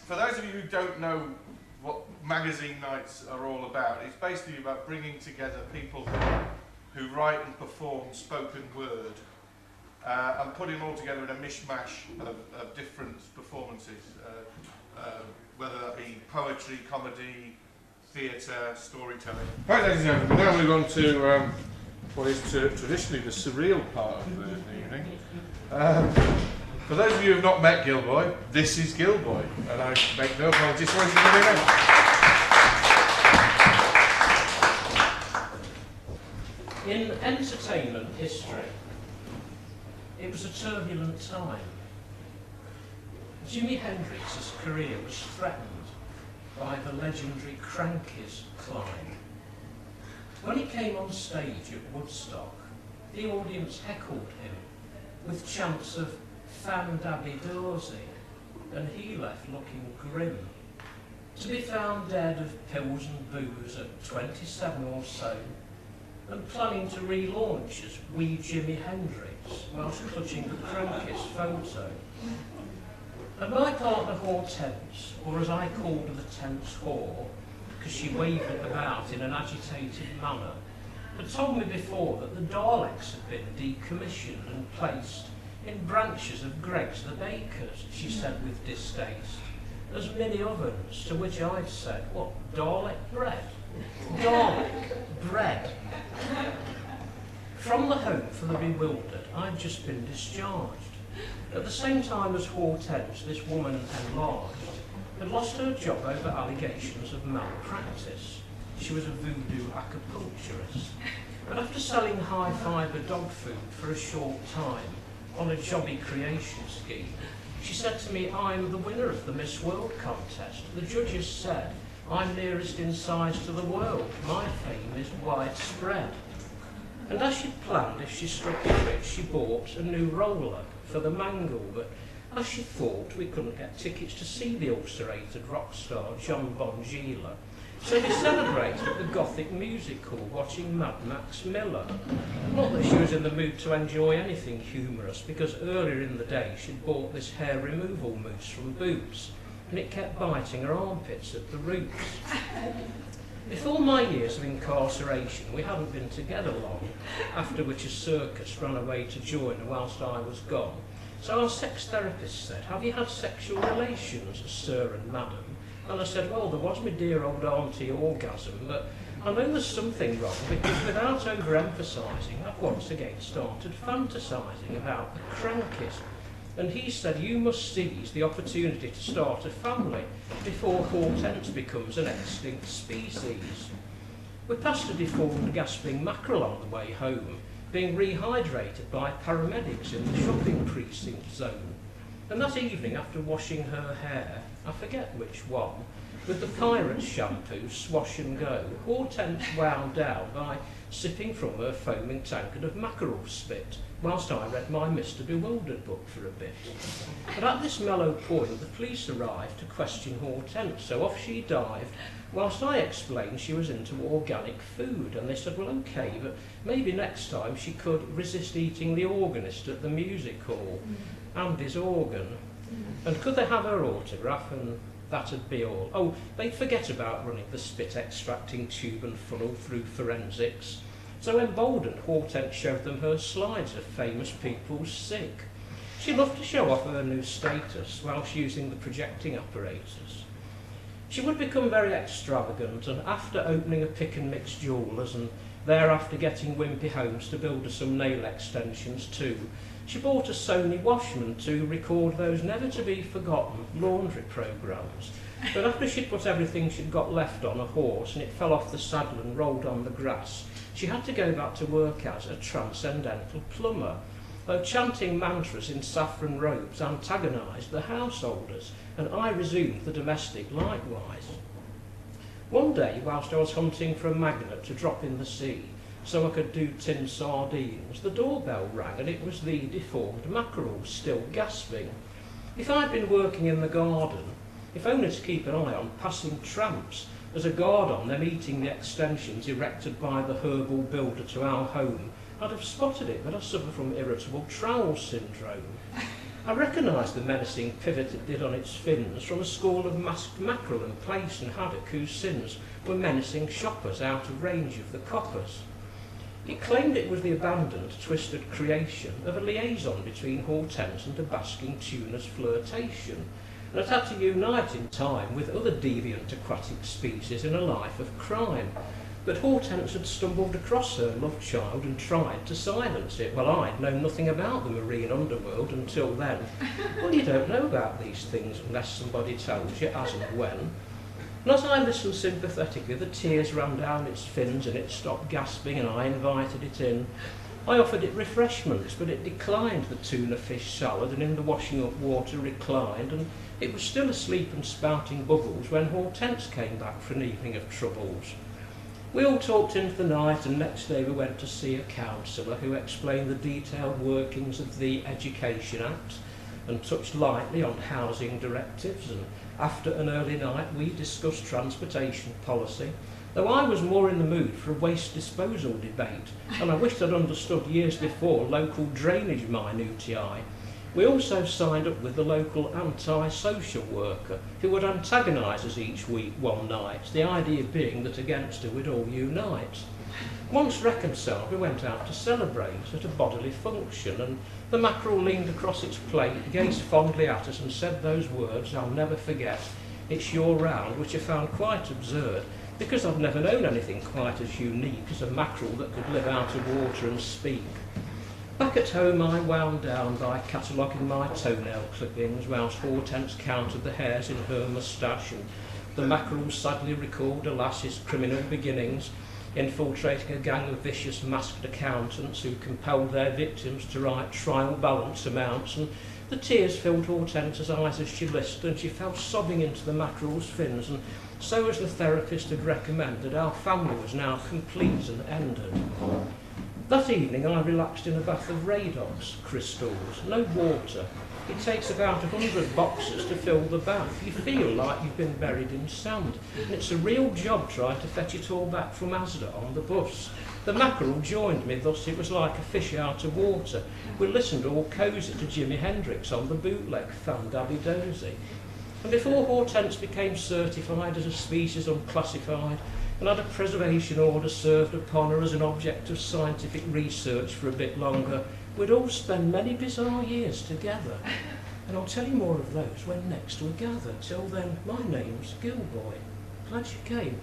for those of you who don't know what magazine nights are all about, it's basically about bringing together people who write and perform spoken word and putting them all together in a mishmash of different performances, whether that be poetry, comedy, theatre, storytelling. Right, ladies and gentlemen, we now move on to what is traditionally the surreal part of the evening. For those of you who have not met Gillboy, this is Gillboy, and I make no apologies for his coming in. In entertainment history, it was a turbulent time. Jimi Hendrix's career was threatened by the legendary Cranky's climb. When he came on stage at Woodstock, the audience heckled him with chants of "Fan Dabby Dorsey," and he left looking grim. To be found dead of pills and booze at 27 or so, and planning to relaunch as Wee Jimi Hendrix whilst clutching the Cranky's photo. And my partner Hortense, or as I called her the tense whore, because she waved it about in an agitated manner, had told me before that the Daleks had been decommissioned and placed in branches of Greg's the Baker's, she said with distaste, as mini ovens, to which I'd said, what, Dalek bread? Dalek bread. From the home for the bewildered, I'd just been discharged. At the same time as Hortense, this woman enlarged, had lost her job over allegations of malpractice. She was a voodoo acupuncturist. But after selling high-fibre dog food for a short time on a jobby creation scheme, she said to me, "I'm the winner of the Miss World contest. The judges said I'm nearest in size to the world. My fame is widespread." And as she'd planned, if she struck it rich, she bought a new roller for the mangle, but as she thought, we couldn't get tickets to see the ulcerated rock star John Bonjila. So we celebrated at the Gothic Music Hall watching Mad Max Miller. Not that she was in the mood to enjoy anything humorous, because earlier in the day she'd bought this hair removal mousse from Boots, and it kept biting her armpits at the roots. Before my years of incarceration, we hadn't been together long, after which a circus ran away to join her whilst I was gone. So our sex therapist said, "Have you had sexual relations, sir and madam?" And I said, "Well, there was my dear old auntie orgasm, but I know there's something wrong, because without overemphasising, I've once again started fantasising about the Crankies." And he said, "You must seize the opportunity to start a family before Hortense becomes an extinct species." We passed a deformed, gasping mackerel on the way home, being rehydrated by paramedics in the shopping precinct zone. And that evening, after washing her hair, I forget which one, with the pirate shampoo, swash and go, Hortense wound down by sipping from her foaming tankard of mackerel spit, whilst I read my Mr. Bewildered book for a bit. But at this mellow point, the police arrived to question Hortense, so off she dived, whilst I explained she was into organic food, and they said, well, okay, but maybe next time she could resist eating the organist at the music hall, and his organ. And could they have her autograph, and that'd be all. Oh, they'd forget about running the spit extracting tube and funnel through forensics. So emboldened, Hortense showed them her slides of famous people's sick. She loved to show off her new status whilst using the projecting apparatus. She would become very extravagant, and after opening a pick and mix jewellers and thereafter getting wimpy homes to build her some nail extensions too, she bought a Sony Washman to record those never-to-be-forgotten laundry programmes. But after she'd put everything she'd got left on a horse and it fell off the saddle and rolled on the grass, she had to go back to work as a transcendental plumber, though chanting mantras in saffron robes antagonised the householders, and I resumed the domestic likewise. One day, whilst I was hunting for a magnet to drop in the sea, so I could do tin sardines, the doorbell rang, and it was the deformed mackerel, still gasping. If I'd been working in the garden, if only to keep an eye on passing tramps, as a guard on them eating the extensions erected by the herbal builder to our home, I'd have spotted it, but I suffer from irritable trowel syndrome. I recognised the menacing pivot it did on its fins from a school of masked mackerel and plaice and haddock whose sins were menacing shoppers out of range of the coppers. It claimed it was the abandoned, twisted creation of a liaison between Hortense and a basking tuna's flirtation, and it had to unite in time with other deviant aquatic species in a life of crime. But Hortense had stumbled across her love child and tried to silence it. Well, I'd known nothing about the marine underworld until then. Well, you don't know about these things unless somebody tells you as and when. And as I listened sympathetically, the tears ran down its fins and it stopped gasping, and I invited it in. I offered it refreshments, but it declined the tuna fish salad and in the washing up water reclined, and it was still asleep and spouting bubbles when Hortense came back for an evening of troubles. We all talked into the night, and next day we went to see a counsellor who explained the detailed workings of the Education Act and touched lightly on housing directives, and after an early night we discussed transportation policy, though I was more in the mood for a waste disposal debate, and I wished I'd understood years before local drainage minutiae. We also signed up with the local anti-social worker who would antagonise us each week one night, the idea being that against her we'd all unite. Once reconciled, we went out to celebrate at a bodily function, and the mackerel leaned across its plate, gazed fondly at us and said those words I'll never forget, "It's your round," which I found quite absurd, because I've never known anything quite as unique as a mackerel that could live out of water and speak. Back at home I wound down by cataloguing my toenail clippings whilst Hortense counted the hairs in her moustache, and the mackerel sadly recalled, alas, his criminal beginnings, infiltrating a gang of vicious masked accountants who compelled their victims to write trial balance amounts, and the tears filled Hortense's eyes as she listened, and she fell sobbing into the mackerel's fins, and so, as the therapist had recommended, our family was now complete and ended. That evening I relaxed in a bath of Radox crystals, no water. It takes about 100 boxes to fill the bath. You feel like you've been buried in sand, and it's a real job trying to fetch it all back from Asda on the bus. The mackerel joined me, thus it was like a fish out of water. We listened all cosy to Jimi Hendrix on the bootleg Fan Daddy Dozy. And before Hortense became certified as a species unclassified, and had a preservation order served upon her as an object of scientific research for a bit longer, we'd all spend many bizarre years together. And I'll tell you more of those when next we gather. Till then, my name's Gillboy. Glad you came.